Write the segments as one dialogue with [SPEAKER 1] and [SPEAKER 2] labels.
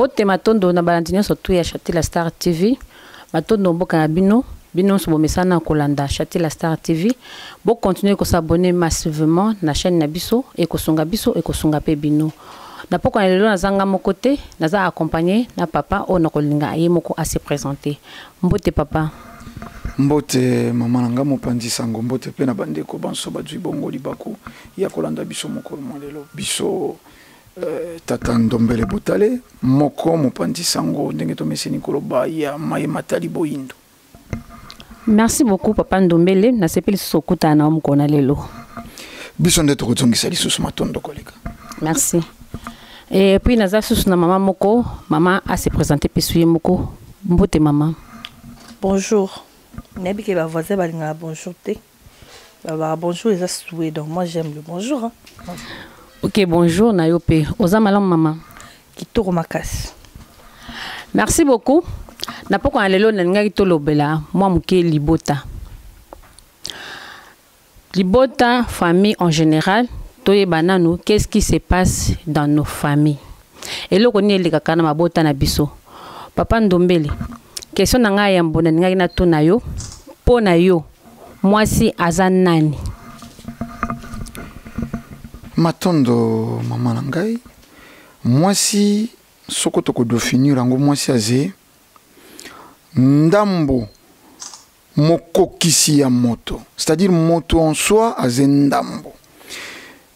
[SPEAKER 1] Mbote matondo na balandinyo surtout ya Chatila Star TV. Matondo mboka na bino. Bino so bomesana kolanda Chatila Star TV. Bo continuer ko s'abonner massivement na chaîne na biso et ko sunga pe bino. Na poko na lelo na zanga mokote, na za accompagner na papa o na kolinga ye moko a se présenter. Mbote papa.
[SPEAKER 2] Mbote mama nanga mopandi sango mbote pe na bandeko banso badwi bongo libako ya kolanda biso mokolo lelo biso tata Ndombele Botale moko mopandi sango ndenge to meseni koloba ya maye matali boyindo.
[SPEAKER 1] Merci beaucoup papa Ndombele na sepeli sokuta na mkona lelo.
[SPEAKER 2] Biso ndeto kozongisa lisusu matondo koleka.
[SPEAKER 1] Merci. Et puis naza susu na mama moko, mama a se présenter pesuye moko. Mbote mama.
[SPEAKER 3] Bonjour. Nabi que ma voisine balinga bonjour te. Bah bonjour les assoués donc moi j'aime le bonjour. Hein.
[SPEAKER 1] OK, bonjour na yope. Oza malam mama.
[SPEAKER 3] Kitoko makasi.
[SPEAKER 1] Merci beaucoup. Na poko na lelo na nga kitolobela moi muke libota. Libota famille en général, toye banano, qu'est-ce qui se passe dans nos familles? Et là on est les kakana mabota na biso. Papa Ndombele. Question nanga ya mbona nga na tuna yo po na yo mwasi azanani
[SPEAKER 2] matondo mama nangai mwasi sokoto ko définir rango mwasi aze ndambo mokokisi ya moto, c'est-à-dire moto en soi aze ndambo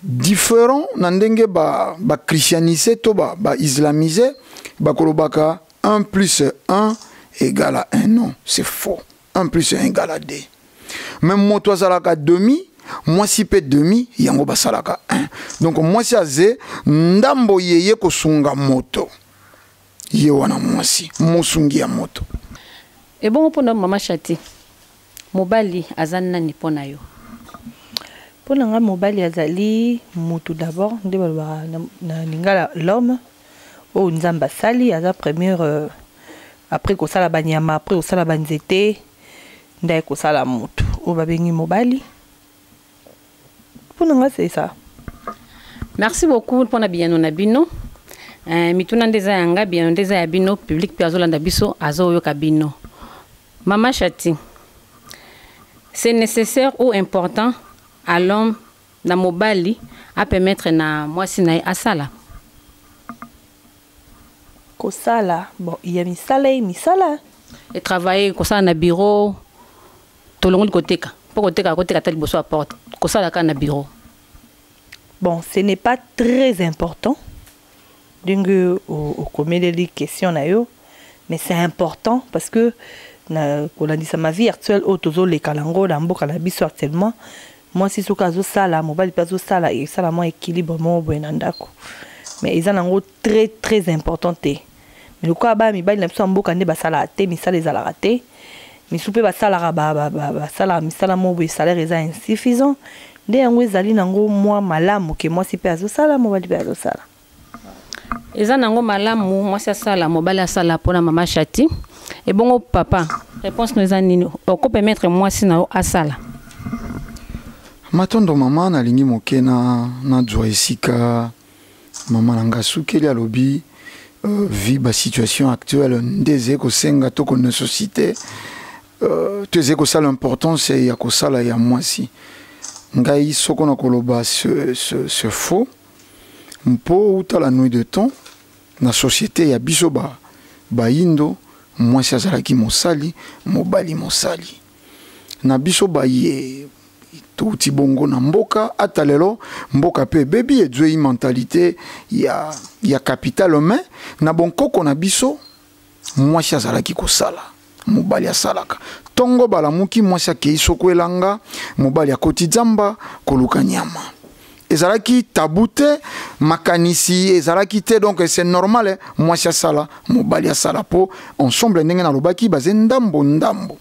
[SPEAKER 2] différent na ndenge ba christianiser to ba islamiser ba kolobaka 1 plus 1 égale à 1, non, c'est faux. 1 plus 1 égale à 2. Même moi, toi, salaka demi, moi, si peut demi, yango ba salaka 1. Donc, moi, si azé, ndambo yeye ko sunga moto. Ye wana moi si, mosungi ya moto.
[SPEAKER 1] Et bon, pour nous, maman Chati, mobali azana ni pona yo.
[SPEAKER 3] Pour nous, mobali azali, mutu d'abord, na lingala l'homme, ou nzamba sali, aza première. Après ko sala banyama après ko sala banzete ndai ko sala mutu o babengi mobali pour nous c'est ça.
[SPEAKER 1] Merci beaucoup pour na biano na bino mituna ndeza yanga biano ndeza ya bino public pe azolanda biso azo yo kabino. Mama Chati, c'est nécessaire ou important à l'homme na mobali à permettre na mwasi na asala
[SPEAKER 3] Kosala, bon, il y a misala.
[SPEAKER 1] Et travailler kosala na bureau, tout le monde côté ka. Pour côté ka tali bosso apporte. Kosala ka na bureau.
[SPEAKER 3] Bon, ce n'est pas très important. Donc au comédie les questions na yo, mais c'est important parce que na kolandi sa ma vie actuelle autozo les kalango la mboka la biso actuellement. Moi si soka zo sala, mobile pas zo sala et sala moi équilibre mo boenandako. Mais ils ont très très important. Mais le cas ba mi ba na biso mboka nde basala te mi sala ezala raté. Mi soupe basala ba sala mi sala mo bo salaire est insuffisant. Nde yango ezali nango moi malamu ke moi si pe azo sala mo bali pe azo sala.
[SPEAKER 1] Eza nango malamu moi si sala mo bali sala pona mama Chati. Et bon papa, réponse nous anini. On peut permettre moi si na asala.
[SPEAKER 2] Matondo mama na lingi mokena na joisika maman nanga sukeli alobi vi ba situation actuelle ndeze ko senga to ko nécessité teze ko sala importance ya ko sala ya mwasi ngai soko na koloba ce faux mpo uta la nuit de temps na société ya biso ba indo mwasi azalaki mosali mobali mosali na biso ba ye touti bongo na mboka atalelo mboka pe bebi ezoi mentalité ya capital humain na bonkoko na biso mwasi azalaki kosala mobali asalaka tongo balamuki mwasi akei soko elanga mobali akoti nzamba koluka nyama ezalaki tabute makanisi ezalaki te donc c'est normal mwasi asala mobali asala po ensemble ndenge na lobaki baze ndambo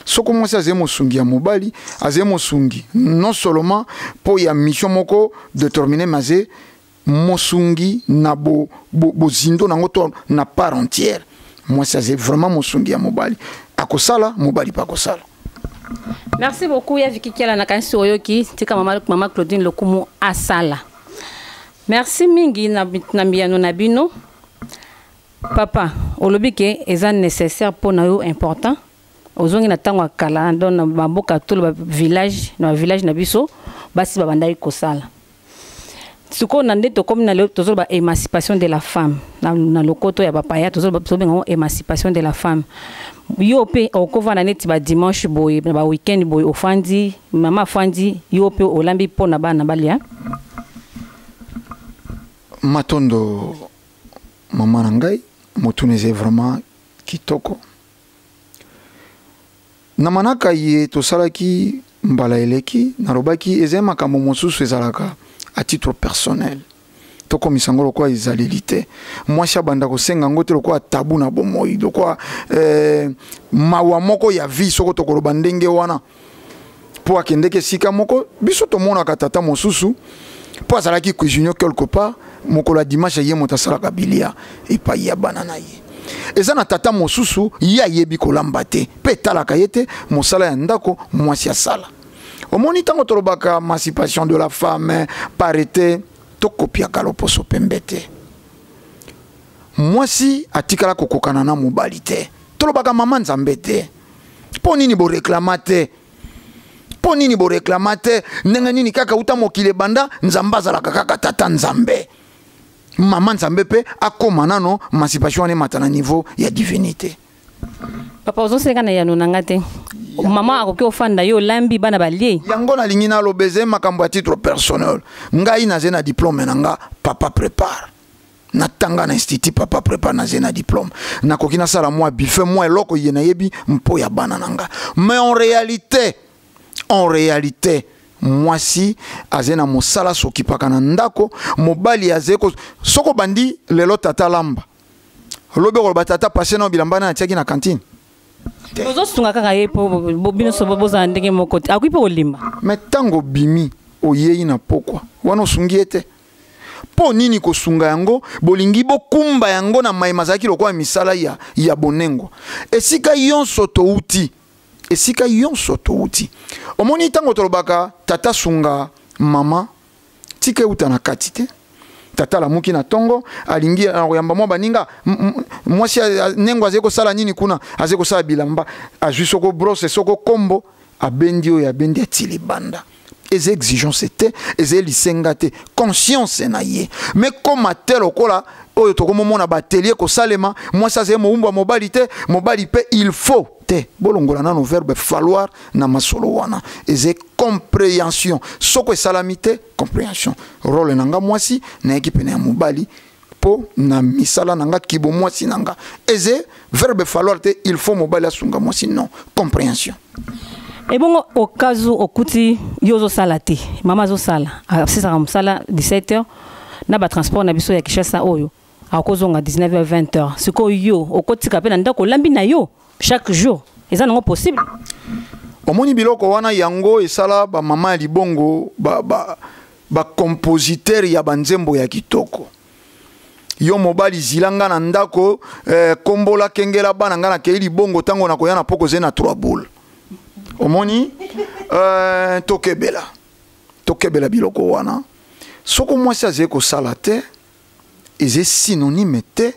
[SPEAKER 2] soko mwasi azemo sungi ya mobali azemo sungi non seulement pour ya mission moko déterminer maze mosungi na bozindo nango to na part entière mwasi azé vraiment mosungi ya mobali akosala mobali pa kosala.
[SPEAKER 1] Merci beaucoup ya Viki Kiala na kansi oyoki tika mama Claudine Lokumu asala. Merci mingi na biano na bino. Papa, olobi ke eza nécessaire pour nous important. Ozongi na tango kala dans na maboka tout le village na biso basi babandai kosala. Suko na ndeto comme na le tozo ba émancipation de la femme na lokoto ya bapaya tozo ba émancipation de la femme. Yo pe okova na neti ba dimanche boy ba weekend boy ofandi mama fandi yo pe olambi pona bana balia.
[SPEAKER 2] Matondo mama nangai motuneze vraiment kitoko. Namanaka ye tosalaki mbala eleki narobaki ezema kamo mosusu ezalaka à titre personnel. Toko misangolo kwa izalilite. Moi shabanda ko senga ngote lokwa tabu na bomoi lokwa mawa moko ya vie soko tokolo bandenge wana. Po akendeke sika moko biso to mona katata mosusu po azalaki cuisiner quelque part moko la dimanche ye motasala kabilia et pa ya banana ye. Eza na tata mosusu ya yebi kolamba te pe talaka yete mosala ya ndako mwasi asala. Omoni tango tolobaka émancipation de la femme parité to kopia kaloposo pembete. Mwasi atikala kokokana na mobali te. Tolobaka mama nzambe te. Po nini bo réclamate? Po nini bo réclamate? Ndenge nini kaka uta mokile banda nzamba zalaka kaka tata nzambe. Maman nzambe pe akoma nano émancipation ne matana niveau ya divinité.
[SPEAKER 1] Papa ozo seka na yano nangate. Maman akoki ofanda yo lambi bana balie.
[SPEAKER 2] Yango na lingina lo beze makambo à titre personnel. Ngai na zena diplôme nanga papa prépare. Na tanga na institut papa prépare na zena diplôme. Na kokina sala moi bife moi eloko yena yebi mpo ya bana nanga. Mais en réalité moi si azena mosala sokipaka na ndako mobali azeko soko bandi lelo tata lamba lobe ko batata passé na bilamba na tiaki na cantine
[SPEAKER 1] ozo sunga kaka yepo bobino so boza ndenge moko akuipo olimba
[SPEAKER 2] mais tango bimi oyei na pokwa wana osungi ete po nini ko sunga yango bolingi bokumba yango na maimazaki lokwa misala ya bonengo esika yonso to uti esika yonso to uti omoni tango tolobaka tata sunga mama tike uta na kati te tata la muki na tongo alingi yamba mwa baninga mwasi nengo azeko sala nini kuna azeko sala bilamba ajusoko brosse soko kombo abendi oyo abendi atili banda eze exigence te eze lisenga te conscience na ye mais comme tel okola oyo tokomomona batelier ko salema mwasi aze moumba mobali te mobali pe il faut te bolongola nano verbe falloir na masolo wana eze compréhension soko salamité compréhension rôle nanga mwasi na équipe na mobali po na misala nanga kibo mwasi nanga eze verbe falloir te il faut mobali asunga mwasi non compréhension.
[SPEAKER 1] Et bon, au cas où okuti yozo salate, mama zo sala, c'est ça comme sala 17h, na ba transport na biso ya Kishasa oyo, a kozonga 19h 20h. Ce ko yo, okoti kape na ndako lambi na yo chaque jour. Et ça non possible.
[SPEAKER 2] Omoni biloko wana yango esala ba mama libongo ba compositeur ya banzembo ya kitoko. Yo mobali zilanga na ndako kombola kengela bana ngana ke libongo tango na koyana poko zena 3 boules. Omoni tokebela biloko wana soko mwasi azeko salate eze synonyme te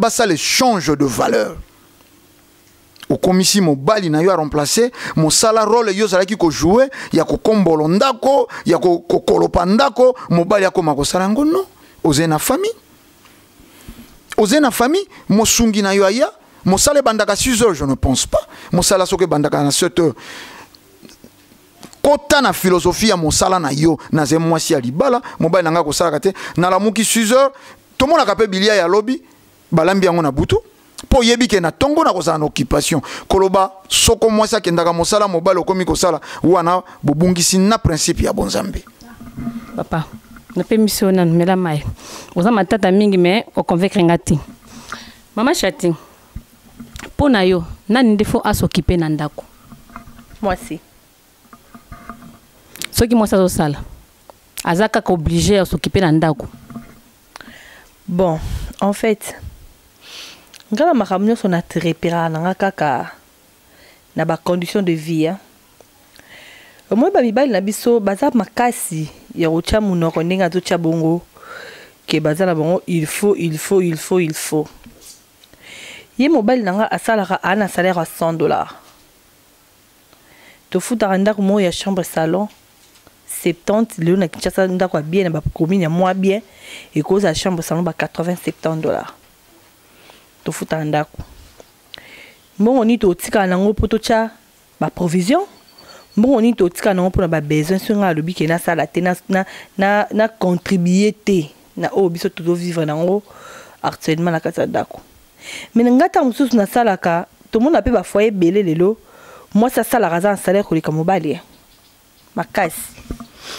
[SPEAKER 2] ça le change de valeur au komisi mobali na yo a remplacer mon sala rôle yo zalaki ko jouer ya ko kombolo ndako ya ko kolopa ndako mobali akoma ko sala ngo non ozena famille mosungi na yo aya Mosala bandaka 6 heures, je ne pense pas. Mosala soke bandaka na 7 heures. Kota na philosophie ya mosala na yo na ze mwasi ya libala, mobali nanga ko sala kate na la muki 6 heures, to mona kape bilia ya lobby, balambi yango na butu. Po yebi ke na tongo na ko sala na occupation. Koloba soko mwasi akendaka mosala mobali okomi ko sala wana bobungisi na principe ya bonzambe.
[SPEAKER 1] Papa, na pe mission na mela mai. Oza matata mingi me o convaincre ngati. Mama Chati. Pona yo, nani ndefo asokipe na ndako?
[SPEAKER 3] Mwasi.
[SPEAKER 1] Soki mwasi azo sala. Azaka ka obligé à s'occuper na ndako.
[SPEAKER 3] Bon, en fait, ngala makamnyo so na trepera na kaka na ba condition de vie. Moi ba mibali na biso baza makasi ya ucha munoko ndinga to cha bongo ke baza na bongo il faut. Ye mobile nanga asalaka ana salaire à $100. To futa ndako mo ya chambre salon 70 le na Kinshasa ndako bien na ba commune ya moi bien et cause à chambre salon ba $80-70. To futa ndako. Mbongo ni to tika nango poto cha ba provision. Mbongo ni to tika nango pona ba besoin so nga lobi ke na sala te na contribuer te na o biso to vivre nango actuellement na kata ndako. Mais ngata mususu na salaka to mona pe ba foyer belé lelo. Moi ça sala raza salaire ko lika mobali. Makasi.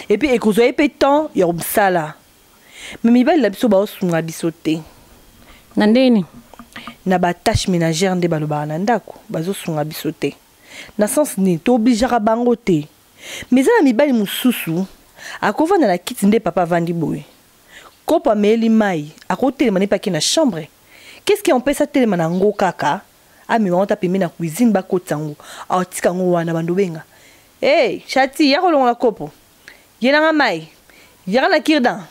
[SPEAKER 3] Et puis ekozoye pe temps yo msala. Mais mibali la biso ba osunga biso te.
[SPEAKER 1] Nandeni
[SPEAKER 3] Na ba tâche ménagère nde baloba na ndako bazo sunga biso te. Na sens ni to obligera bango te. Mais za mibali mususu akovana na kiti nde papa vandi boy. Kopa meli mai akotelema ne pa ki na chambre. Qu'est-ce qui empêche ça telema na ngo kaka? Ami wanta pembe na cuisine ba kotango. Aotika ngo wana bando benga. Hey, chati ya kolonga kopo. Yena nga mai. Yara na kirdan.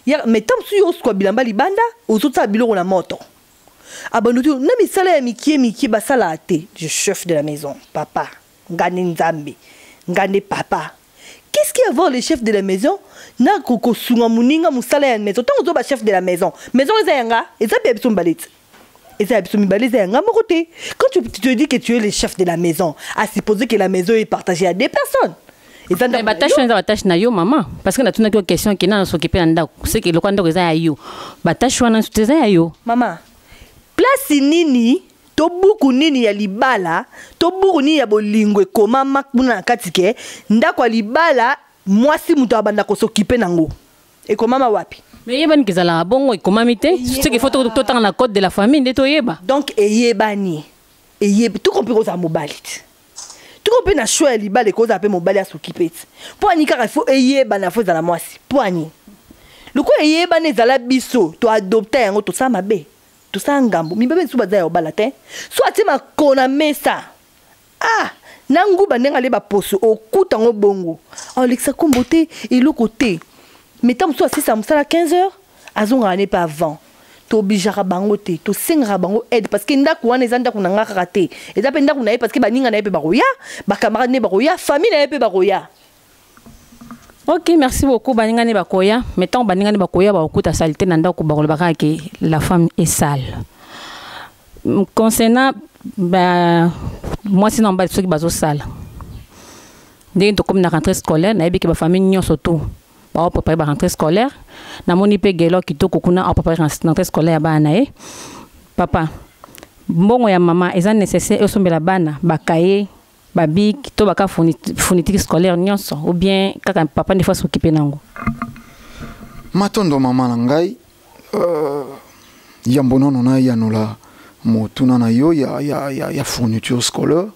[SPEAKER 3] Ya metam su yo skwa bilamba libanda ozota biloko na moto. Abandoto na misala ya mikie basala ate. Je chef de la maison, papa. Ngane nzambe. Ngane papa. Qu'est-ce qu'il y a à voir le chef de la maison? Na koko sunga muninga musala ya maison. Tant ozo ba chef de la maison. Maison ezayanga, ezabi abso mbalete. Ezabi abso mbalete ezayanga mokote. Quand tu te dis que tu es le chef de la maison, à supposer que la maison est partagée à des personnes.
[SPEAKER 1] Mais batache na yo maman parce que na tuna ko question qui na s'occuper ndako. C'est que le kwando eza yo. Batache wana eza yo.
[SPEAKER 3] Maman. Place nini? To buku nini ya libala, to buku nini ya bolingo ekoma makuna na katike, ndako ya libala mwasi muto abanda ko s'occuper nango. Ekoma ma wapi?
[SPEAKER 1] Mais yeba nikizala bongo ekoma mite, c'est qu'il faut to tanga na code de la famille ndeto yeba.
[SPEAKER 3] Donc eyebani. Eyeb tout compris za mobali. Tout compris na choix ya libala ko za pe mobali a s'occuper. Pour ani kaka faut eyeba na fo za la mwasi. Pour ani. Loko eyeba ne zala biso to adopter yango to sa mabe. Tout ça ngambo mi bebe suba za ya obala te so atima kona mesa ah nangu bandenga le ba poso okuta ngo bongo Alexa kombote eloko te mais tam so asisa musala 15h azonga ne pas avant to bijara bango te to sengra bango aide parce que ndako wana ezanda kuna ngaka te eza pe ndako na ye parce que baninga na ye pe baroya ba camarade ne baroya famille na ye pe baroya.
[SPEAKER 1] Ok, merci beaucoup. Baningani bakoya. Mettons baningani bakoya ba okuta salité nanda ko bakolo baka ke la femme est sale. Concernant moi sinon ba ceux qui bazo sale. Dès que comme na rentrée scolaire, na ebi ke ba famille nyo surtout. Ba préparer ba rentrée scolaire. Na moni pe gelo kitoko kuna a préparer rentrée scolaire ba na e. Papa. Mbongo ya mama eza nécessaire osombela bana bakaye babi to baka fourniture scolaire nyonso ou bien kaka papa ne fois s'occuper nango
[SPEAKER 2] matondo mama na ngai ya mbonono na ya nola motuna na yo ya fourniture scolaire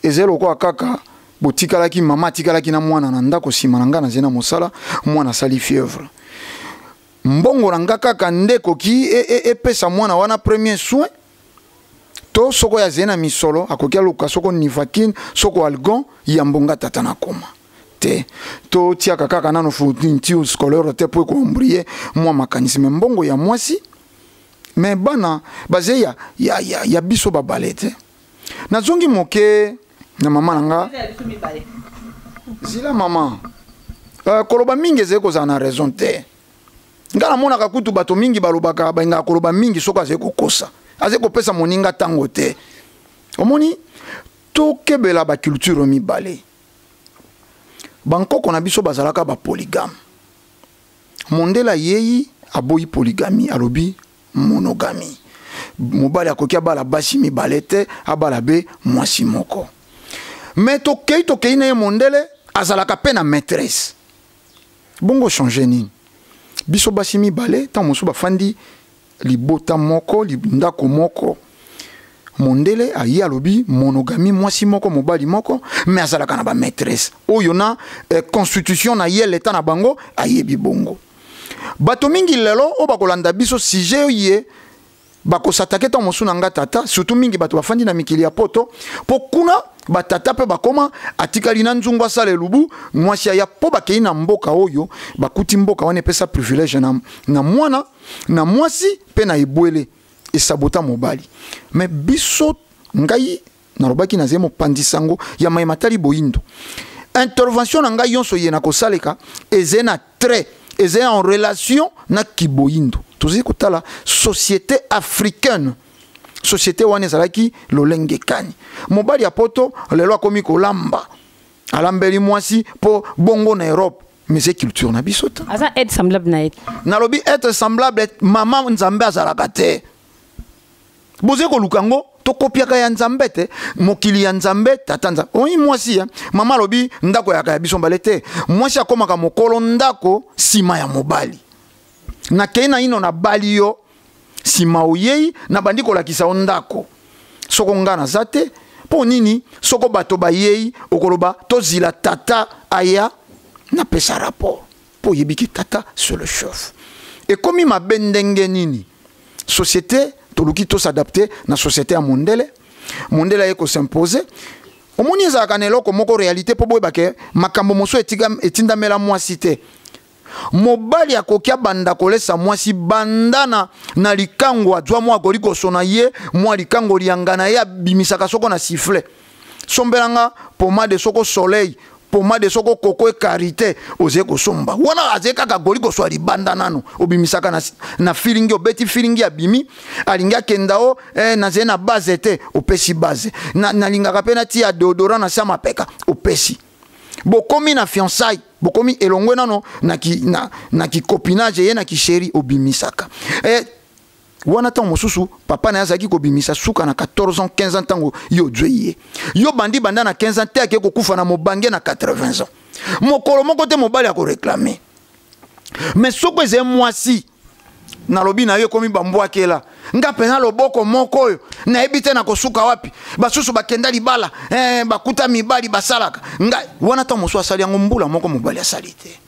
[SPEAKER 2] ezelo kwa kaka botikala ki mama tikala ki na mwana na ndako sima na nga na zena mosala mwana sali fièvre mbongo na nga kaka ndeko ki pesa mwana wana premier soin to soko ya zena misolo akokia luka soko nivakin soko algon yambonga tata na koma te to tia kaka nano fourniture scolaire te pour combrir moi mécanisme mbongo ya mwasi mais bana bazé ya biso babalete na zongi moke na mama nanga zila mama koloba mingi zeko za na raison te ngala mona kakutu bato mingi balobaka benga koloba mingi soko azeko kosa azeko pesa moninga tango te omoni to kebela ba culture mibale bankoko na biso bazalaka ba polygame mondela yeyi aboyi polygamie alobi monogamie mobali akoki abala basi mibale te abala be mwasi moko mais tokei na ye mondele azalaka pe na maîtresse bongo changer nini biso basi mibale ta mosu bafandi libota moko ndako moko mondele ayi alobi monogamie mwasi moko mobali moko mais azalaka na ba maîtresse oyo na constitution na ye leta na bango ayebi bongo bato mingi lelo o bakolanda biso sujet ye bakosatake ta mosu na nga tata surtout mingi bato bafandi na mikili ya poto po kuna batata pe bakoma atikali na nzungu asala elubu mwasi ya po bakei na mboka oyo bakuti mboka wana epesa privilège na mwana na mwasi pe na ebwele et sabota mobali. Mais biso ngai narobaki na zemo pandisango ya maimatali boindo. Intervention na ngai yonso yena ko saleka ezena très eze en relation na kiboindo. Tozi kotala société africaine. Société wane zalaki lolenge kani. Mobali apoto lelo akomi kolamba. Alambeli mwasi po bongo na Europe. Mais c'est culture na bisota.
[SPEAKER 1] Asa être semblable na être.
[SPEAKER 2] Nalobi être semblable maman nzambe azalaka te. Boze ko lukango to kopiaka ya nzambe te, mokili ya nzambe tata nzambe. Oyi mwasi mama lobi ndako ya kaya biso mbale te. Mwasi akomaka mokolo ndako sima ya mobali. Na keina ino na bali yo sima oyei na bandiko lakisa ondako. Soko ngana zate po nini soko bato bayei okoloba tozila tata aya na pesa rapport po yebiki tata sur le chef. Et comme il m'a bendenge nini société toluki to s'adapter na société à mondele mondele eko s'imposer omoni za kanelo ko moko réalité po boyeba ke makambo moso etinda mela mwasi te mobali akokia banda kolesa mwasi bandana na likango adwa mwa koliko sona ye mwa likango liangana ya bimisaka soko na sifflet sombelanga pomade soko soleil pomade soko koko karité oze ko somba wana azeka ka goliko so libanda nano obimisaka na feeling obeti feeling ya bimi alinga kendao na zena base te opesi base na linga kapena ti ya deodorant na sama peka opesi bokomi na fiançailles bokomi elongwe nano na ki copinage ye na ki chéri obimisaka wana tan mosusu papa na yazaki ko bimisa suka na 14 ans 15 ans tango yo djeye yo bandi banda na 15 ans te ake ko kufa na mobange na 80 ans mokolo moko te mobali ako réclamer mais soko eze mwasi na lobi na yo komi bambwa kela nga pena loboko moko yo na ebite na kosuka wapi basusu bakenda libala bakuta mibali basalaka nga wana tan mosusu asali yango mbula moko mobali asali te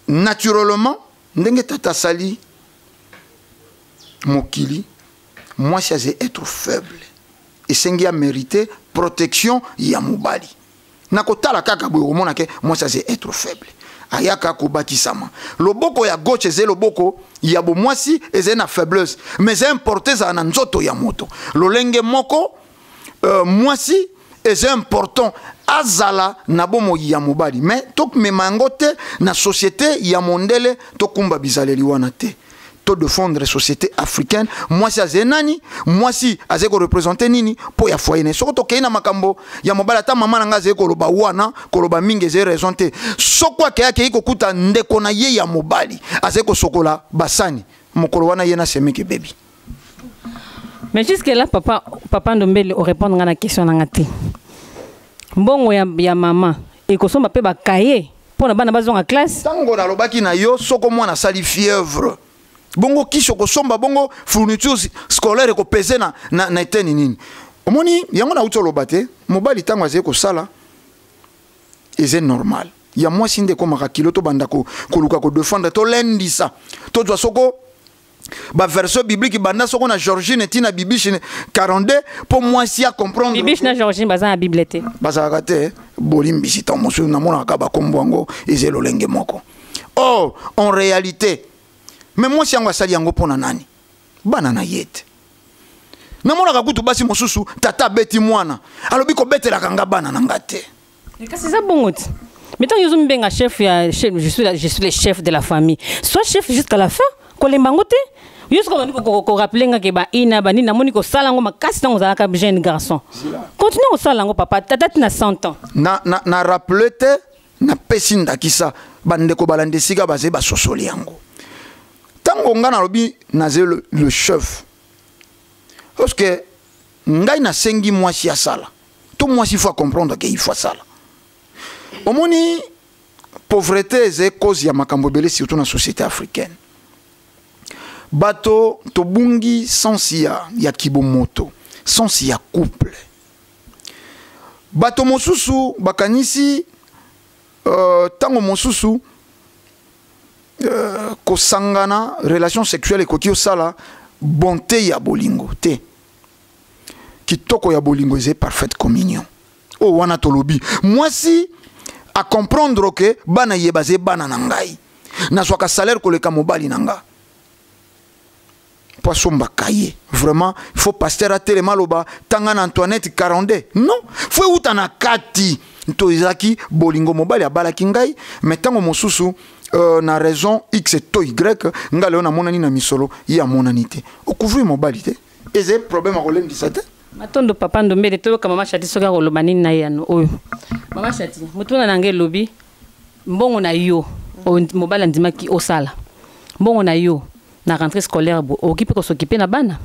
[SPEAKER 2] naturellement ndenge tata sali mokili moi si aze être faible et sengi a mérité protection ya mobali nakotala kaka boye omona ke moi si aze être faible ayaka ko bakisama loboko ya gauche eze loboko ya bo mwasi eze na faiblesse mais c'est importé za na nzoto ya moto lolenge moko mwasi eze important azala na bomo ya mobali mais tok memango te na société ya mondele tokumba bizaleli wana te to défendre société africaine moi si azenani moi si azeko représenter nini po ya foyer ne soko to keina makambo ya mobala ta mama nanga azeko loba wana koloba mingi ze raison te soko akaya ke ikokuta ndeko na ye ya mobali azeko sokola basani mokolo wana ye na semeke baby.
[SPEAKER 1] Mais jusque là papa Ndombele o répondre à la question na ngati mbongo ya mama ekosomba pe ba kaye pona bana bazonga classe
[SPEAKER 2] tango na lobaki na yo soko mwana sali fièvre bongo kisho ko somba bongo fourniture scolaire ko peser na eteni nini omoni yango na utolo bate mobali tango aze ko sala eze normal ya moi sinde ko maka kiloto banda ko luka ko défendre to lendisa to dwa soko ba version biblique banda soko na Georgine tina bibiche 42 pour moi si à comprendre
[SPEAKER 1] bibiche na Georgine baza na bibliothèque
[SPEAKER 2] baza kate bolimbi si ton mosu na mona ka ba kombwango eze lolenge moko oh en réalité mais moi si yango sali yango pona nani bana na yete na mona ka kutu basi mosusu tata beti mwana alobi ko betela kanga bana na ngate
[SPEAKER 1] kasi ça bongoti mettons yo zumbenga chef je suis le chef de la famille soit chef jusqu'à la fin ko lembango te jusqu'à ko rappeler nga ke ba ina ba ni na moni ko sala ngo makasi tango za ka jeune garçon continue ko sala ngo papa tata tina 100 ans
[SPEAKER 2] na rappeler te na pesinda kisa bande ko balande siga baze ba sosoli yango tango nga na lobi naze le chef parce que ngai na sengi mwasi ya sala tout mwasi faut comprendre que il faut sala omoni pauvreté c'est cause ya makambo belé surtout na société africaine bato to bungi sans ya kibomoto sans ya couple bato mosusu bakanisi tango mosusu kosangana relation sexuelle ekoki osala bonté ya bolingo te kitoko ya bolingo eze parfaite communion o wana tolobi mwasi a comprendre que bana yebaze bana na ngai na swaka salaire koleka mobali na nga poisson bakaye vraiment il faut pasteur atelema loba tangana Antoinette 42 non faut utana kati to izaki bolingo mobali abalaki ngai mais tango mosusu na raison x to y nga leo na monani na misolo ya monanité okouvrir mobali te eze problème a kolendisa te
[SPEAKER 1] matondo papa ndombele to ka mama Chati soka koloba nini na yano oyo mama Chati mutuna nange lobi mbongo na yo mobali ndimaki osala mbongo na yo na rentrée scolaire okipe ko s'occuper na bana.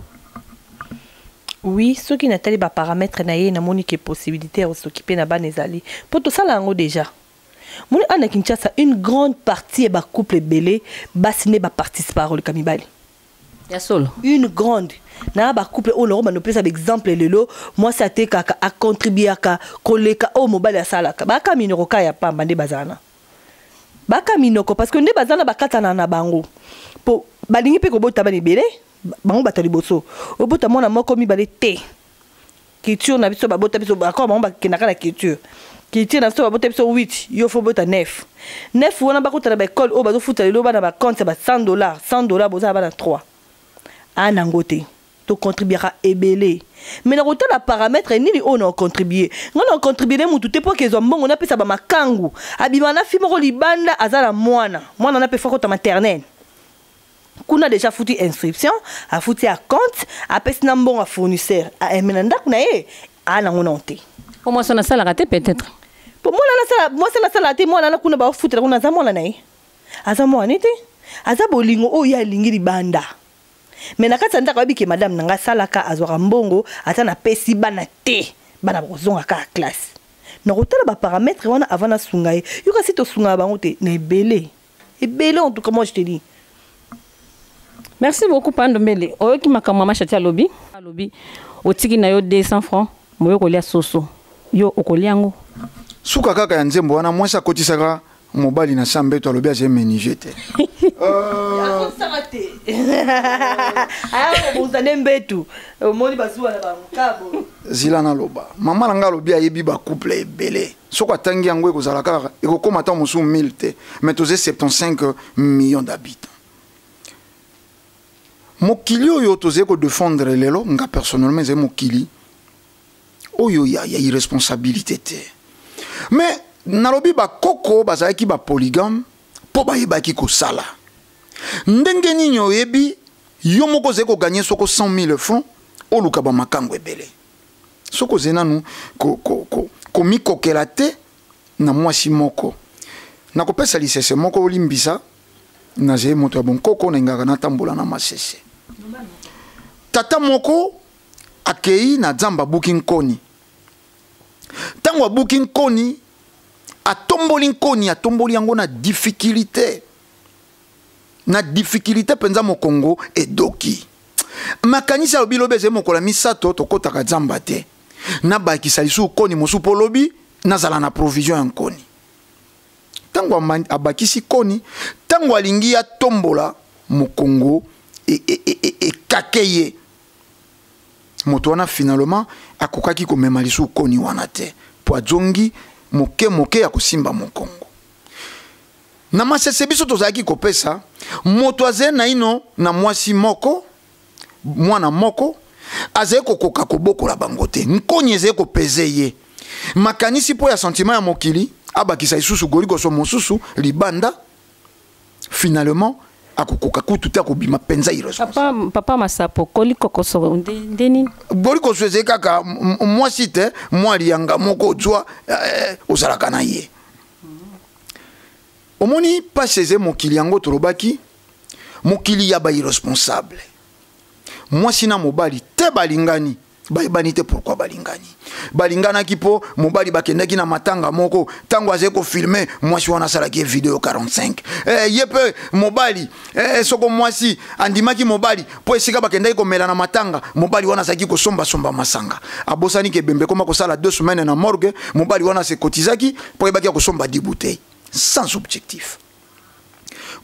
[SPEAKER 3] Oui, ceux qui n'attendent pas paramètres naïe na monique possibilité de s'occuper na bana ezali pour tout ça là déjà mon ana Kinshasa une grande partie ba couple belé basine ba participer au kamibali
[SPEAKER 1] ya solo
[SPEAKER 3] une grande na ba couple o lo ba no pesa exemple lelo moi ça te kaka a contribuer ka koleka o mobali asala ba ka minoko ka ya pamba nde bazana ba ka minoko parce que nde bazana ba katana na bango po balingi pe ko bota ba libéré bango batali boso obota mona moko mi balé te culture na biso ba bota biso encore bango ba kenaka na culture na biso ba bota biso 8 yo fo bota 9 wana ba kota na ba école o ba zo futa lelo ba na ba compte ba $100 boza ba na 3 ana ngote to contribuera ebelé mais na kota la paramètre nini on a contribué ngana contribuer mutu te po kezo mbongo na pesa ba makangu abima na fimo ko libanda azala mwana na pe foko ta maternelle kuna déjà foutu inscription a foutu à compte a pesi na mbongo a fournisseur a emenanda kuna ana ngononte
[SPEAKER 1] au moins ça na sala raté peut-être
[SPEAKER 3] pour moi la sala te moi na kuna ba foutu kuna za mwana nae aza mwana te aza bolingo o ya lingi libanda mais na kati ndaka biki madame nanga salaka azwaka mbongo ata na pesi bana te bana bozonga ka classe na kotala ba paramètres wana avant na sungaye yoka sito sunga bango te na ebele en tout cas moi je te dis.
[SPEAKER 1] Merci beaucoup Pandombele. Oyoki makamwa mama Chati alobi otiki na yo 200 francs moyo kolia soso yo okoliango
[SPEAKER 2] suka kaka ya nzembo wana mwasa kotisaka mobali na sambe to alobi aje menigete zila na loba mama nanga lobi ayebi ba couple ebele soko atangi yango ekozala kaka ekokoma ta mosu 1000 te mais toze 75 millions d'habitants mokili oyo toze ko défendre lelo nga personnellement ze mokili oyo ya irresponsabilité te mais nalobi ba koko bazaki ba polygame po ba yebaki ko sala ndenge nini oyebi yo moko ze ko gagner soko 100,000 francs oluka ba makango ebele soko zenanu ko mikokela te na mwasi moko na kopesa lisese moko olimbisa na ze moto ya bon koko na ngaka na tambola na masese tata moko akei na zamba booking koni tango booking koni atomboli yango na difficulté penza mo Congo edoki makanisa lobi lobe ze mokola misato tokotaka zamba te na bakisa lisu koni mosu polobi nazala na provision en koni tango abakisi koni tango alingi ya tombola mo Congo et kakeye moto wana finalement akokaki ko mema lisu koni wana te po azongi moke ya kosimba mo Congo na masese biso tozaki kopesa moto aze na ino na mwasi moko mwana moko aze kokoka kobokola bango te nkoni eze kopeze ye makanisi po ya sentiment ya mokili abakisa isusu gorikoso mosusu libanda finalement akokoka kututa kobima penza irresponsable
[SPEAKER 1] papa masapo koliko koso ndeni
[SPEAKER 2] goriko sweze kaka mwasi te mwali yanga moko zwa ozalaka na ye omoni paseze mokili yango tolobaki mokili ya ba irresponsable mwasi na mobali te balingani bayebani te pourquoi balinganaki po mobali bakendaki na matanga moko tango aze ko filmer mwasi wana salaki video 45 yepe mobali soko mwasi andimaki mobali po esika bakendaki komela na matanga mobali wana saki ko somba masanga abosani ke bembe koma ko sala 2 semaines na morgue mobali wana se kotizaki po ebaki ko somba 10 bouteilles sans objectif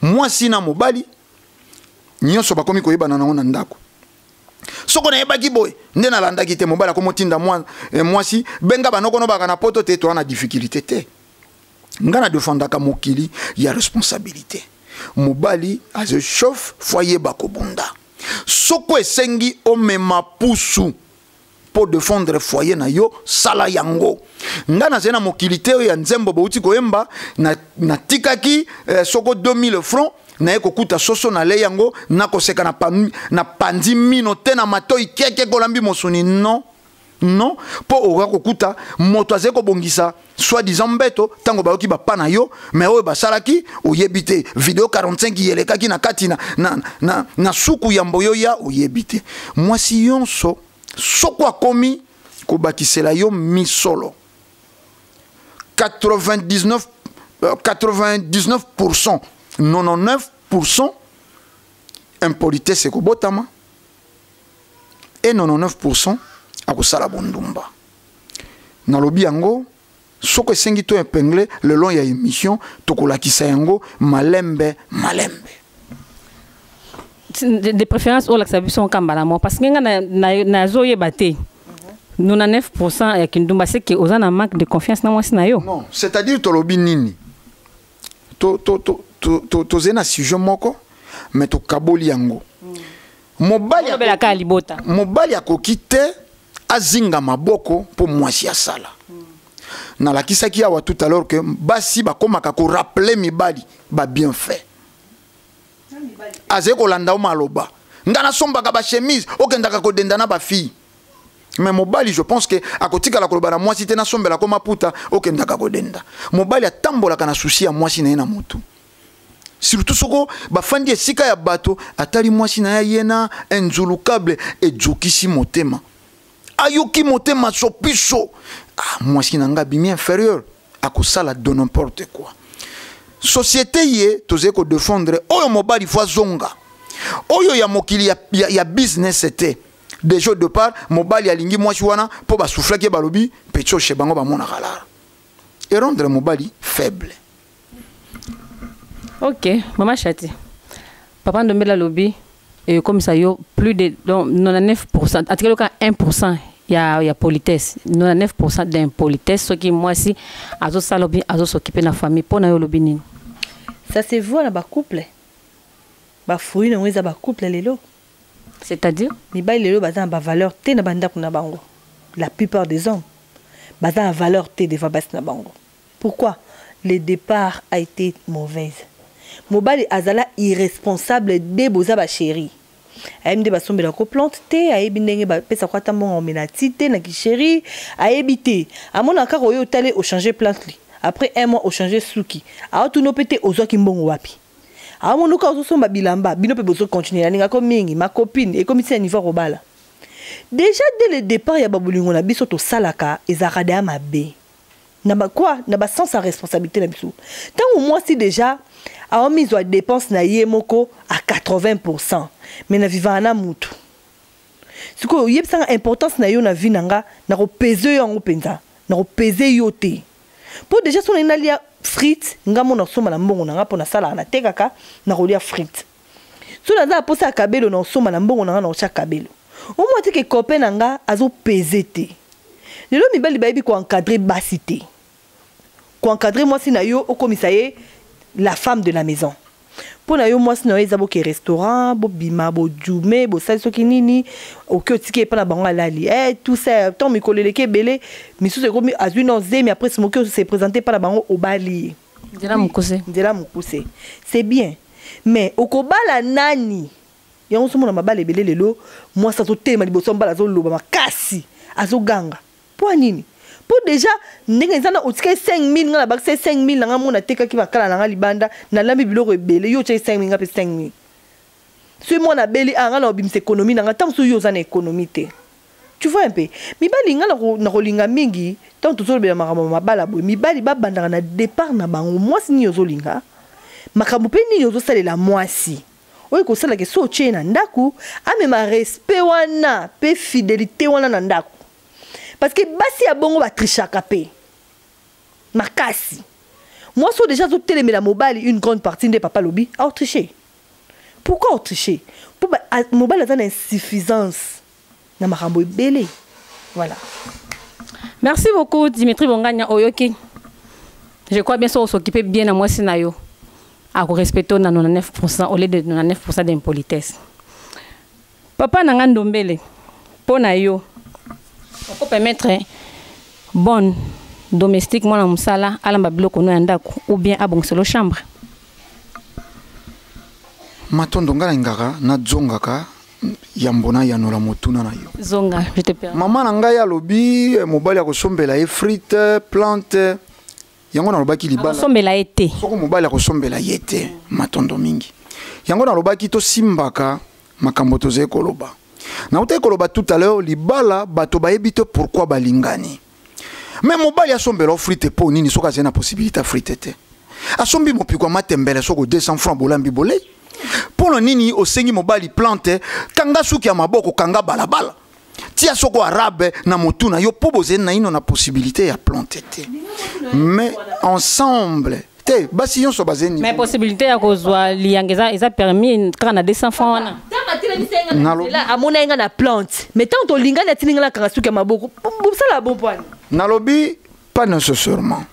[SPEAKER 2] mwasi na mobali nyonso bakomi koyebana nango na ndako soko na yebaki boy nde na landaki te mobala ko motinda mwasi benga banoko no baka na poto te to na difficulté te ngana defendaka mokili ya responsabilité mobali as a chef foyer bakobunda Soko esengi omema pusu pour défendre foyer na yo sala yango. Nga na zena mokilite ya nzembo bouti koyemba na tikaki soko 2000 francs na ekokuta soso na le yango na koseka na pandi mino te na matoi keke kolambi mosuni non. Non, pour oka kokuta moto azeko bongisa soi-disant mbeto tango baoki ba pana yo mais oyo basalaki oyebite vidéo 45 yelekaki na kati na suku ya mboyo ya oyebite mwasi yonso soko akomi kobakisela yo misolo 99% 99% impolitesse ekobotama et 99% akusala bondumba na lobi yango soko esengi to épinglé le long ya émission tokolakisa yango malembe
[SPEAKER 1] de préférence au laxabiso kambala mo parce que na zoye baté 99% ya kindumba c'est que ozana manque de confiance na mwasi na yo.
[SPEAKER 2] Non, c'est-à-dire to lobi nini to zena sujet moko mais to kaboli yango mobali akokite azinga maboko pour mwasi ya sala. Na la kisaki awa tout à l'heure que basi ba komaka ko rappeler mibali ba bien fait. Azeko landa o maloba. Ngana sombaka ba chemise okendaka ko dendana ba fille. Mais mobali je pense que akotika la koloba na mwasi te na sombela ko maputa okendaka ko denda. Mobali atambola kana souci ya mwasi na yena mutu. Surtout soko bafandi esika ya bato atali mwasi na yena enzulukable et jokisi motema. Ayoki motema sopiso. Ah, mwasi nanga bimi inférieur à kosala de n'importe quoi. Société yé tozeko défendre oyo mobali fois zonga. Oyo ya mokili ya business c'était. Des jours de part mobali ya lingi mwasi wana po ba souffler ke balobi pecho chez bango ba mona kala. Et rendre mobali faible.
[SPEAKER 1] OK, maman Chati. Papa Ndombela lobi et comme ça yo plus de 99% à tout cas 1% il y a politesse 99% d'impolitesse ce qui moi si azo salobi azo s'occuper de la famille pour na yo lobi nini.
[SPEAKER 3] Ça se voit na ba couple. Ba fruit na weza ba couple lelo.
[SPEAKER 1] C'est-à-dire
[SPEAKER 3] mi ba lelo baza ba valeur te na banda kuna bango. La plupart des hommes baza valeur te devant bas na bango. Pourquoi? Le départ a été mauvaise. Mobali azala irresponsable de boza ba chéri. Aimde ba sombela ko plante te ayebi ndenge ba pesa kwata mo menati te na ki chéri ayebi te amona ka royo tale au changer plante li après un mois au changer suki a tout no pété ozo ki mbongo wapi amona ka ozo somba bilamba bino pe bozo continuer ninga ko mingi ma copine et comme c'est un niveau robala déjà dès le départ ya babulingo na biso to salaka ezaka de mabe na ba quoi na ba sens à responsabilité na biso tant moi si déjà a mis aux dépenses na yemoko à 80%. Mais na vivant na mutu. Ce que yeb sanga importance na yo na vie nanga na ko peser yo penza, na ko peser yo te. Pour déjà son na lia frites, nga mona soma na mbongo nanga pona sala na tekaka na ko lia frites. So na za posa kabelo na soma na mbongo nanga na cha kabelo. Au moins te que copain nanga azo peser te. Lelo mi bali baby ko encadrer basité. Ko encadrer moi si na yo au commissariat la femme de la maison. Pour na yo moi sino ezabo ke restaurant, bo bima, bo djumé, bo sali soki nini, o ke otiki pa na bango alali. Tout ça, tant mi koleleke belé, mi sou se komi azui non zé, mais après ce moke se présenter pa na bango au bali.
[SPEAKER 1] Ndela mukuse.
[SPEAKER 3] C'est bien. Mais au kobala nani. Ya on se mona mabale belé lelo, moi ça to tema liboso mbala zo loba makasi, azo ganga. Pour nini? Pour déjà ndenge nzana otike 5000 ngala bak 5000 nga mona teka ki bakala nga libanda na lambi biloko ebele yo tche 5000 nga pe 5000 ce mona beli anga na obimse économie nga tam so yo za na économie te tu vois un peu mi bali nga na kolinga mingi tant to zolobela makambo mabala boy mi bali ba bandaka na départ na bango mwasi ni yo zolinga makambo pe ni yo zo salela mwasi oyo ko sala ke so tche na ndaku amema respect wana pe fidélité wana na ndaku. Parce que basi ya bongo ba trichaka pe. Makasi. Moi so déjà zo télémé la mobile une grande partie de papa lobby a triché. Pourquoi tricher? Pour mobile a une insuffisance. Na makambo ebele. Voilà.
[SPEAKER 1] Merci beaucoup Dimitri Bonganya Oyoki. Je crois bien sûr s'occuper bien à moi sinayo. À respecter 99% au lieu de 99% d'impolitesse. Papa n'a pas ndombele. Pour yo. On peut permettre bonne domestique moi na musala ala mbabilo kono yandako ou bien abonselo chambre.
[SPEAKER 2] Matondo ngala ngaka na zongaka yambona yanola motuna na yo.
[SPEAKER 1] Zonga, je te permets.
[SPEAKER 2] Maman na ngai alobi mobali ya kosombela ye frite, plante. Yango na lobaki libala.
[SPEAKER 1] Kosombela ete.
[SPEAKER 2] Soko mobali ya kosombela yete matondo mingi. Yango na lobaki to simbaka makambo toze koloba. Na uta koloba tout à l'heure libala bato bayebi te pourquoi balingani. Mais mobali ya sombela frite po nini soka zena possibilité frite te. Asombi mopikwa matembele soko 200 francs bolambi bolei. Pour nini osengi mobali plante kanga suki ya maboko kanga balabala. Tia soko arabe na motuna yo po bozena ino na possibilité ya plante te. Mais ensemble te basi yon so bazeni.
[SPEAKER 1] Mais possibilité ya kozwa liangeza eza permis kana 200 francs wana.
[SPEAKER 3] Là amona nga na plante. Mais tant to linga na tininga la kanga suki ya maboko. Ça la bon point.
[SPEAKER 2] Nalobi pas nécessairement.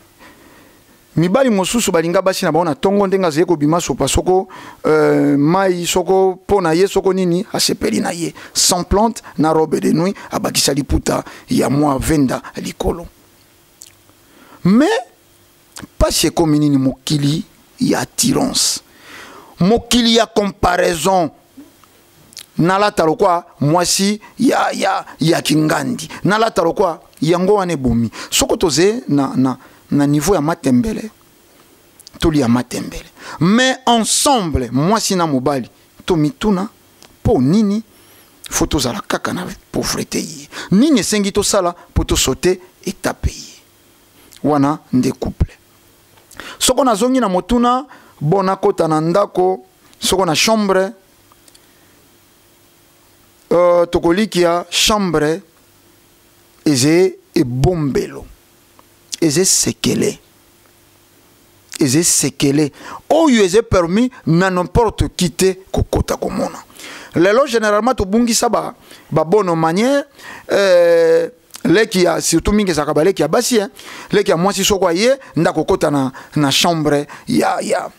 [SPEAKER 2] Mibali mosusu balinga basi na baona tongo ndenga zeko bima sopa soko mai soko pona ye soko nini asepeli na ye sans plante na robe de nuit abakisa liputa ya mwa venda likolo. Mais pas chez comme nini mokili ya attirance. Mokili ya comparaison. Nalata lokwa mwasi ya kingandi. Nalata lokwa yango wane bomi. Soko toze na niveau ya matembele toli ya matembele mais ensemble moi sina mobali to mituna po nini photo za la kaka na pauvreté yi nini sengi to sala po to sauter étape yi wana nde couple soko na zongi na motuna bona kota na ndako soko na chambre tokolikia chambre eze e bombelo eze sekele oyo eze permis na n'importe qui te kokota komona lelo généralement to bungisa ba bonne manière leki ya surtout mingi zakaba leki ya basi leki ya mwasi soko ye nda kokota na chambre ya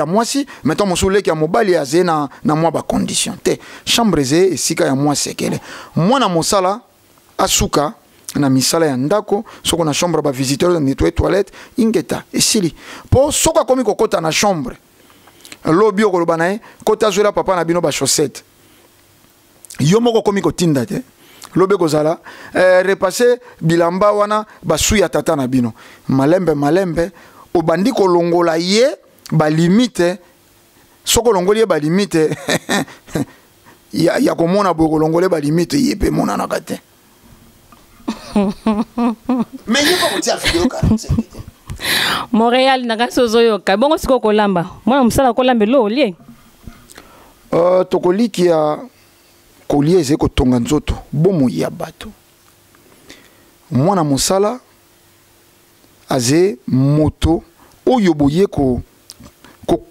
[SPEAKER 2] mwasi mettons mosu leki ya mobali ya ze na mwa ba condition te chambre ze esika ya mwa sekele mwana mosala asuka na misala ya ndako soko na chambre ba visiteur nettoyer toilette ingeta esili po soko komi kokota na chambre lobi okoloba nae kota zwela papa na bino ba chaussette yo moko komi kotinda te lobe kozala repasser bilamba wana basuya tata na bino malembe obandi kolongola ye ba limite soko longoli ba limite ya komona bo kolongole ba limite yepe mona na kate. Mais il faut dire vidéo 45.
[SPEAKER 1] Montréal na sozoyo ka bongo siko kolamba mwana musala kolambe lo olie
[SPEAKER 2] tokoliki ya kolie ze kotonga nzoto bomo ya bato mwana musala aze moto oyo boye ko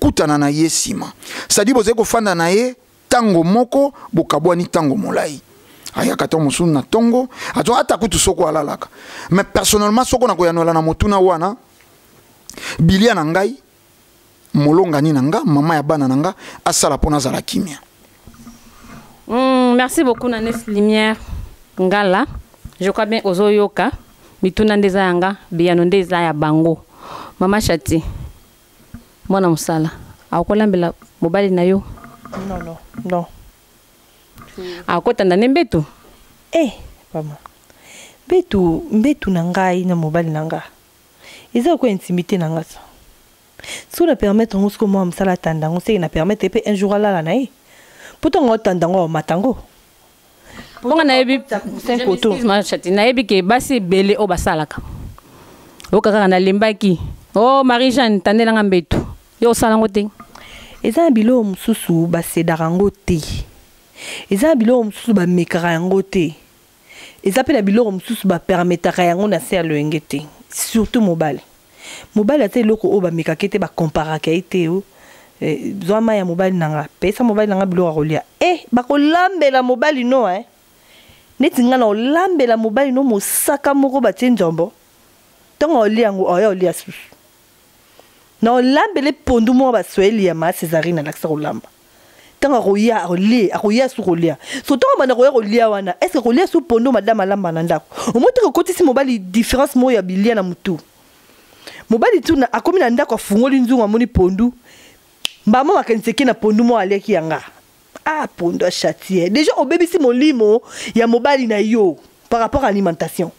[SPEAKER 2] kutana na yesima sadi boze ko fanda na ye tango moko bokabwani tango molai ayaka to musu na tongo ato atakutu soko alalaka mais personnellement soko na koyanola na motuna wana bilia na ngai molonga ni nanga mama ya bana nanga asala pona za la kimia.
[SPEAKER 1] Merci beaucoup Nanes Lumière ngala je crois bien ozoyoka mituna ndeza yanga biano ndeza ya bango mama Chati mwana musala akolambela mobali na yo
[SPEAKER 3] non
[SPEAKER 1] akotanda ne mbetu
[SPEAKER 3] mama mbetu na ngai na mobali na nga eza ko intimité na nga ça so na permettre ngo sko mo msala tanda ngo se na permettre pe un jour ala na ye poto ngo tanda ngo matango
[SPEAKER 1] ponga na yebi 5 auto ma Chati na yebi ke basi bele o basalaka o kaka na lembaki Marie Jeanne tandela nga mbetu yo sala ngo te
[SPEAKER 3] eza bilo mususu basedaka ngo te eza biloko mususu ba mekara yango te eza pe na biloko mususu ba permetaka yango na se alenge te surtout mobali ate loko o ba mekaka te ba comparaka ite o zoma ya mobali nanga pesa mobali nanga biloko akolia ba kolambela mobali no neti nga na olambela mobali no mosaka moko ba tie njombo tongo olia yango oya olia susu na olambele pondu mo ba sweli ya ma Césarine na laksa kolamba tanga roya sur rolia surtout bana rolia wana est-ce que rolia sur pondo madame alamba na ndako au moins que côté si mobali différence mo ya bilia na mutu mobali tu na akomi na ndako afungoli nzungu amoni pondu mbama makaniseki na pondu mo aleki yanga pondo a châtier déjà au bébé si molimo ya mobali na yo par rapport à l'alimentation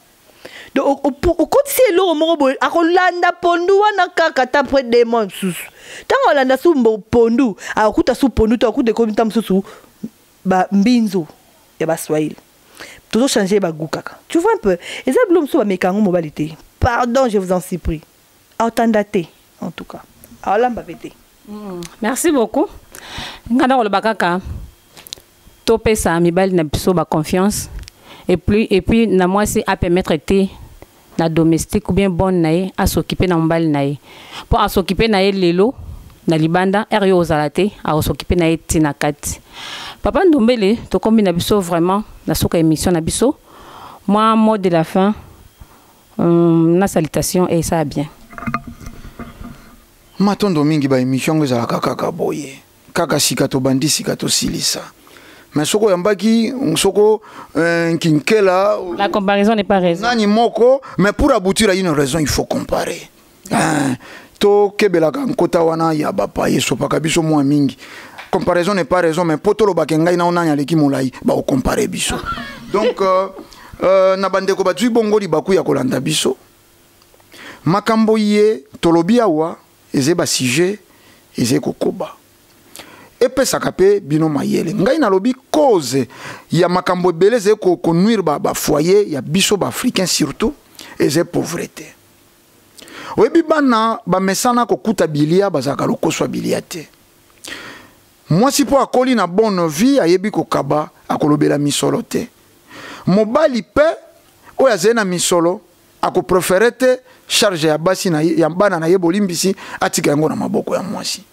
[SPEAKER 3] donc au côté si lo mo bo akolanda pondu wana kaka ta près des mois sous tant olanda su pondu akuta su pondu to akuta ko mitam susu ba mbinzo ya ba swahili toujours changer ba gukaka tu vois un peu et ça blom so ba mekango mobilité pardon je vous en supplie autant-daté en tout cas alors m'a pété
[SPEAKER 1] merci beaucoup ngana ko bakaka topé ça mibali na biso ba confiance et puis na moi c'est à permettre été na domestique ou bien bonne nae à s'occuper na mbali nae pour à s'occuper nae lelo na libanda erio ozalate à s'occuper nae tina kati papa Ndombele to kombi na biso vraiment na soka émission na biso moi mot de la fin na salutation et ça bien
[SPEAKER 2] matondo mingi ba émission ngeza kaka boye kaka sikato bandi sikato silisa mais soko yambaki soko kinkela
[SPEAKER 1] la comparaison n'est pas raison
[SPEAKER 2] nani moko mais pour aboutir à une raison il faut comparer to kebela kota wana ya bapa yeso pakabiso mwa mingi comparaison n'est pas raison mais potolo bakenga ina onanya leki molai ba o comparer biso donc na bandeko batui bongo li baku ya kolanda biso makambo ye tolobi awa eze ba sujet eze kokoba epesaka pe bino mayele ngai nalobi cause ya makambo ebele ko nuire ba foyer ya biso ba africain surtout eze pauvreté oyebi bana bamesana kokuta bilia bazaka lokoswa bilia te mwasi po akoli na bonne vie ayebi kokaba akolobela misolo te mobali pe oyo azali na misolo akoprefere te charge ya basi ya bana na ye bolimbisi atika yango na maboko ya mwasi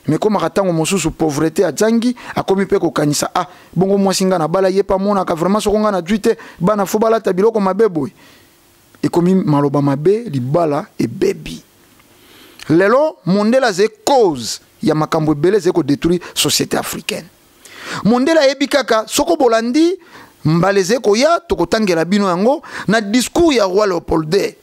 [SPEAKER 2] mais comme atango mosusu pauvreté azangi akomi pe kokanisa bongo mwasi nga na bala ye pa mona ka vraiment sokonga na duite bana fo balata biloko mabebo ekomi maloba mabe libala e baby lelo mondela ze cause ya makambo ebele ze ko détruire société africaine mondela yebi kaka soko bolandi mbaleze ko ya tokotangela bino yango na discours ya roi Léopold II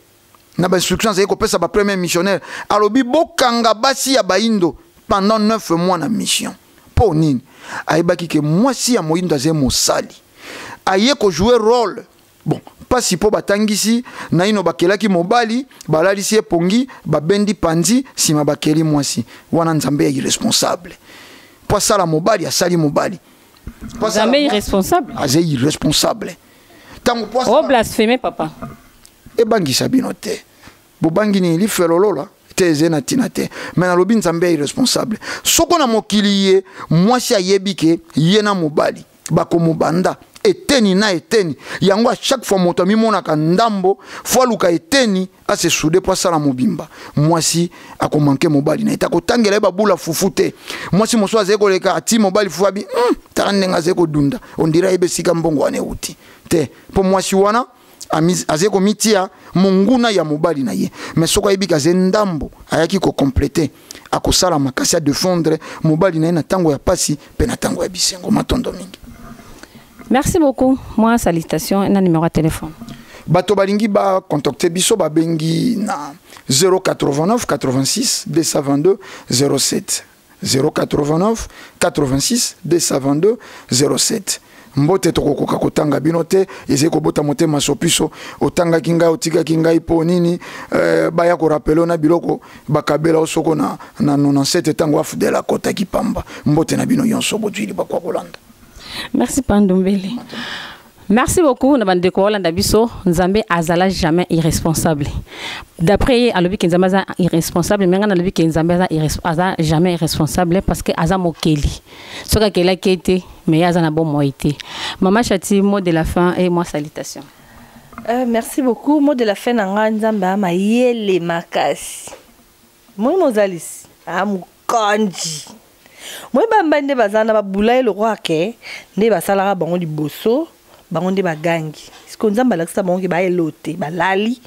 [SPEAKER 2] na ba instruction ze ko pesa ba premier missionnaire alobi bokanga basi ya baindo pendant 9 mois na mission pour nini ayebaki ke mwasi ya moyindo ze mosali aye ko jouer rôle bon pas si po batangisi na ino bakelaki mobali balalisi epongi babendi panzi sima bakeli mwasi wana nzambe ya irresponsable po sala mobali asali mobali
[SPEAKER 1] nzambe irresponsable
[SPEAKER 2] aze irresponsable tango po
[SPEAKER 1] o blasphémer papa
[SPEAKER 2] ebangisa bino te bobangi ni lifelolola te zena tinate mais na lobi nzambe ya irresponsable soko na mokili ye mwasi ayebi ke ye na mobali bakomobanda eteni na eteni yango à chaque fois moto mimona ka ndambo fois luka eteni a se souder pour sala mobimba mwasi akomanke mobali na itako tangela ba bula fufute mwasi moso azeko leka ati mobali fuabi tarandenga zeko dunda on dirait ebe sika mbongo wane uti te po mwasi wana azeko mitia munguna ya mobali na ye mais soko yebika ze ndambo ayaki ko compléter akosala makasi a défendre mobali na ye na tango ya pasi pe na tango ya bisengo matondo mingi.
[SPEAKER 1] Merci beaucoup. Moi, salutation, un numéro de téléphone.
[SPEAKER 2] Bato balingi ba contacter biso ba bengi na 089 86 222 07 089 86 222 07 mbote tokokoka kotanga binote ezeko bota motema sopiso otanga kinga otika kinga ipo nini baya ko rappelo na biloko bakabela osoko na 97 tango afudela kota kipamba mbote na bino yonso bodwili bakwa kolanda.
[SPEAKER 1] Merci Pandombele. Merci beaucoup na bande ko Holanda biso nzambe azala jamais irresponsable. D'après alobi ke nzambe za irresponsable mais ngana alobi ke nzambe za jamais irresponsable parce que aza mokeli. Soka kela kete mais aza na bon moité. Maman Chati, mot de la fin et moi salutation.
[SPEAKER 3] Merci beaucoup. Mot de la fin nanga nzambe ma yele makasi. Moi mozalis amukanji. Moi bambande bazana babula le roi ke ne basalara bango liboso bango nde bagangi siko nzamba lakisa bango ke ba elote balali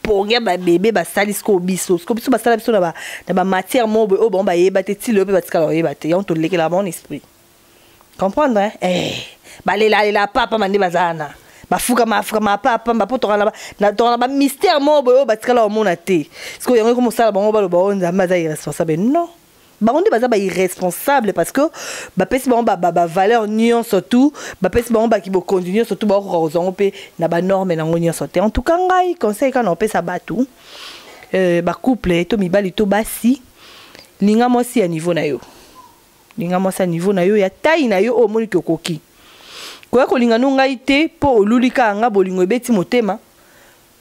[SPEAKER 3] ponga ba bébé basali siko biso basala biso na ba matière mobe o bango ba yeba te ti le pe batika ba yeba te ya on to lekela mon esprit comprendre hein balela papa mande bazana bafuka papa bapotora na mystère mo boyo batikala omona te parce que yango comme ça bango balo ba nzambe aza irresponsable non bango baza ba irresponsable parce que bapesi bango ba valeur nyonso surtout bapesi bango ba ki bo continuer surtout ba ko kozongo pe na ba norme na ngonyo sote en tout cas ngai conseil kana opesa batu ba couple to mibali to basi linga mosi ya niveau na yo linga mosi ya niveau na yo ya taille na yo o moni kokoki kwa ko linga no ngai te po olulika nga bolingo ebeti motema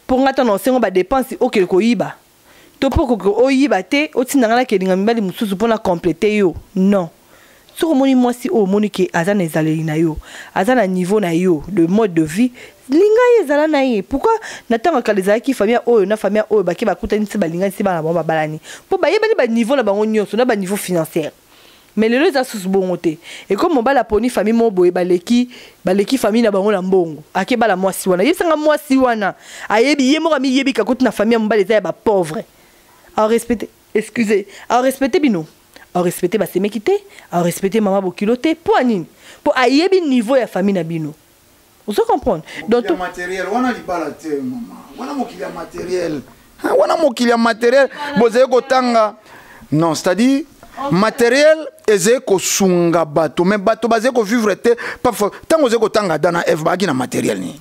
[SPEAKER 3] po ngata na osengo ba dépense okele ko yiba to po ko oyiba te otinda ngala ke linga mibali mususu pona compléter yo non so moni mosi o moni ke azana ezaleli na yo azana niveau na yo de mode de vie linga ezala na ye pourquoi natanga kaleza ki famille oyo na famille oyo ba ke ba kutani se ba linga se ba na ba balani po ba yeba ba niveau na bango nyonso na ba niveau financier mais le les asus bongote et comme mon bala poni famille mo boye baleki famille na bango na mbongo ake bala mwasi wana yebisanga mwasi wana ayebi yemo kami yebi kakuti na famille mbala za ba pauvre à respecter excusez à respecter bino à respecter ba semekité à respecter maman bokiloté pour anine pour ayebi niveau ya famille na bino vous comprenez donc
[SPEAKER 2] tout matériel wana libala te maman wana mokilia matériel wana mokilia matériel boze ko tanga non c'est-à-dire matériel eze ko sunga bato mais bato baze ko vivre te parfois tango ze ko tanga dana f baki na matériel ni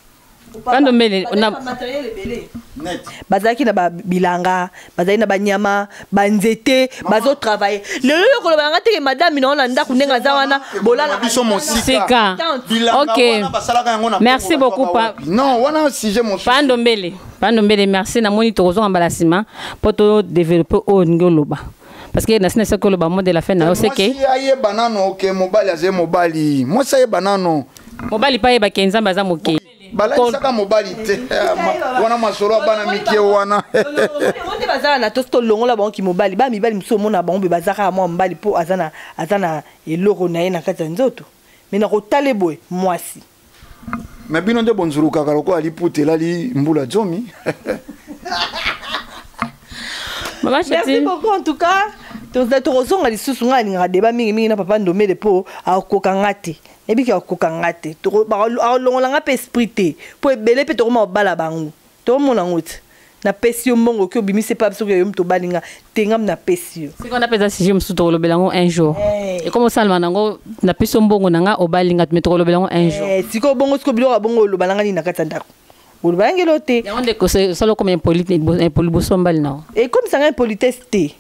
[SPEAKER 1] pando mele na
[SPEAKER 3] matériel ebele net bazaki na ba bilanga bazaki na ba nyama banzete bazo travailler le ko ba ngate madame na onda kunenga za wana bolala
[SPEAKER 2] biso mosika
[SPEAKER 1] OK merci beaucoup
[SPEAKER 2] non wana sujet mon
[SPEAKER 1] pando mele merci na moni tozo ngambala sima poto développer o ngoloba parce que na sina seko le bamo de la fin na oseke
[SPEAKER 2] aye banano ke mobali aze mobali moi ça ye banano
[SPEAKER 1] mobali pa ye ba kenza baza moke
[SPEAKER 2] bala saka mobali te wana masoro bana mikie wana
[SPEAKER 3] on baza na to longola bango ki mobali ba mibali muso mona bango be bazaka mo mobali po azana eloko na ye na kati nzoto mais na kotale boy mwasi
[SPEAKER 2] mais bino de bonzuru kaka loko ali putela li mbula jomi.
[SPEAKER 3] Merci beaucoup en tout cas. Tozonga lisusu nga ninga débat mingi na papa ndomele po akokangate. Ebiki akokangate. To ba longola pe esprit te. Po ebele pe to ma bala bangu. To mona ngoti. Na pesio mbongo ki obimi c'est pas parce que yom to balinga tengam na pesio.
[SPEAKER 1] C'est qu'on appelle ça si je me souto lobelango un jour. Et comme ça manango na pesio mbongo nanga obalinga tu metro lobelango un jour.
[SPEAKER 3] Siko bongo siko bilo bongo lobalanga ni na katanda. Urbangelote.
[SPEAKER 1] Ya onde ko solo comme un polibosombal non.
[SPEAKER 3] Et comme ça un politesse te.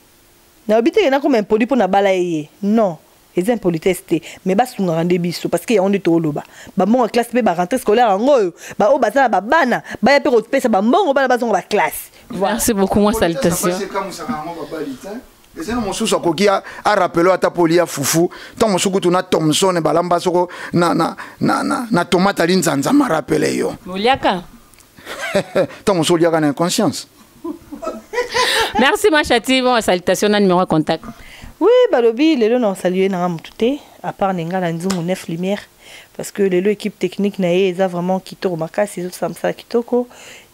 [SPEAKER 3] Na obité na comme un poli pour na bala yé. Non. Les impolitesse te. Mais ba sunga rande biso parce que ya onde to loba. Ba mon classe pe ba rentrée scolaire ngo. Ba o bazala ba bana. Ba ya pe ko pesa ba mbongo bana bazonga ba classe.
[SPEAKER 1] Merci beaucoup moi salutation.
[SPEAKER 2] Et c'est mon sous akoki a rappelé à ta polia fufu. Tant mon sous na Thomson et balamba soko na tomate alinzanza ma rappelé yo.
[SPEAKER 1] Moliaka.
[SPEAKER 2] Tant mon sous liaka na conscience.
[SPEAKER 1] Merci ma chati, bon salutation na numéro de contact.
[SPEAKER 3] Oui, balobi lelo na saluer na mutute à part ninga na nzumu 9 lumière parce que lelo équipe technique na eza vraiment kitoko makasi zo samsa kitoko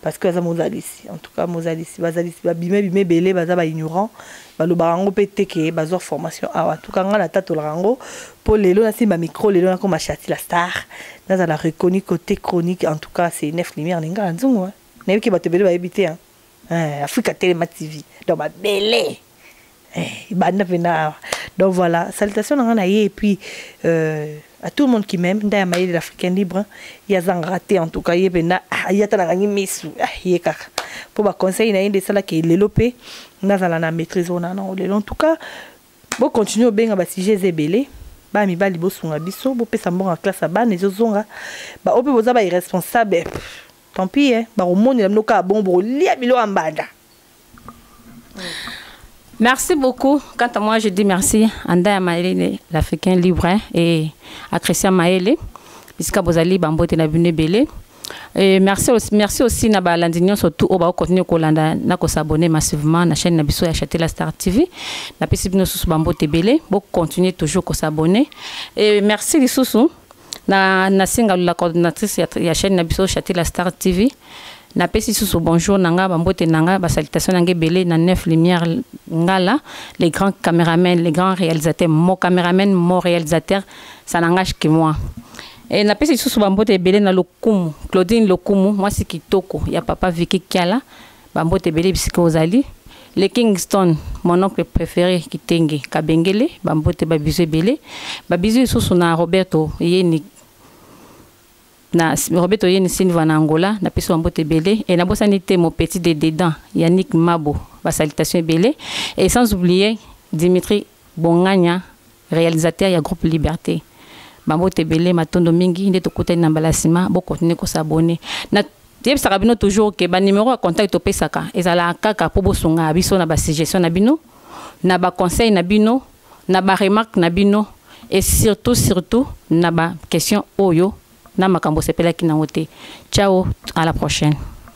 [SPEAKER 3] parce que za mozalisi en tout cas mozalisi bazalisi ba bime belé baza ba ignorant baloba rango peteke bazor formation en tout cas ngala tato rango pour lelo na simba micro lelo na comme chati la star na la reconnu côté chronique en tout cas c'est 9 lumière ninga nzumu na yiki ba tebele ba ebité Africa Téléma TV donc ba belé donc voilà, salutations et puis à tout le monde qui m'aime, dans l'Africain libre, il y a un raté en tout cas, il y a un misu, pour conseiller il y a des salles qui est lopé, dans la maîtrise en tout cas, bon continuer bien à sujet zébélé, bah mi bali bo sunga biso, bo pesa mbonga classe à bas, nezo zonga, bah ope boza ba irresponsable, tant pis bah au monde il a mnoka bon bro lia bilo ambada.
[SPEAKER 1] Merci beaucoup. Quant à moi, je dis merci à Ndaya Maëlle, l'Africain libre, et à Christian Maëlle, puisque vous allez bambote na bune belé. Et merci aussi na balandignon surtout au ba continuer ko landa na ko s'abonner massivement na chaîne na biso ya Châtela Star TV. Na pesi bino sous bambote belé, bo continuer toujours ko s'abonner. Et merci lisusu na singa la coordinatrice ya chaîne na biso Châtela Star TV. na pesi sous bonjour nanga bambote nanga ba salutation nanga belé na 9 lumières ngala les grands caméramans les grands réalisateurs mon caméraman mon réalisateur ça n'engage que moi et na pesi sous bambote belé na lokumu Claudine lokumu moi c'est kitoko ya papa Vicky Kiala bambote belé bisiko ozali le Kingston mon oncle préféré Kitenge Kabengele bambote babizu belé babizu sous na Roberto yeni na Roberto Yeni Silva na Angola na peso ambote belé et na bosani te mon petit de dedans Yannick Mabo ba salutation belé et sans oublier Dimitri Bonganya réalisateur ya groupe Liberté bambote belé matondo mingi nde tokota na balasima bo continuer ko s'abonner na tiep sarabino toujours que ba numéro à contact to pesaka ezala kaka po bosunga biso na ba suggestion na bino na ba conseil na bino na ba remarque na bino et surtout na ba question oyo na makambo sepela ki na wote. Ciao, à la prochaine.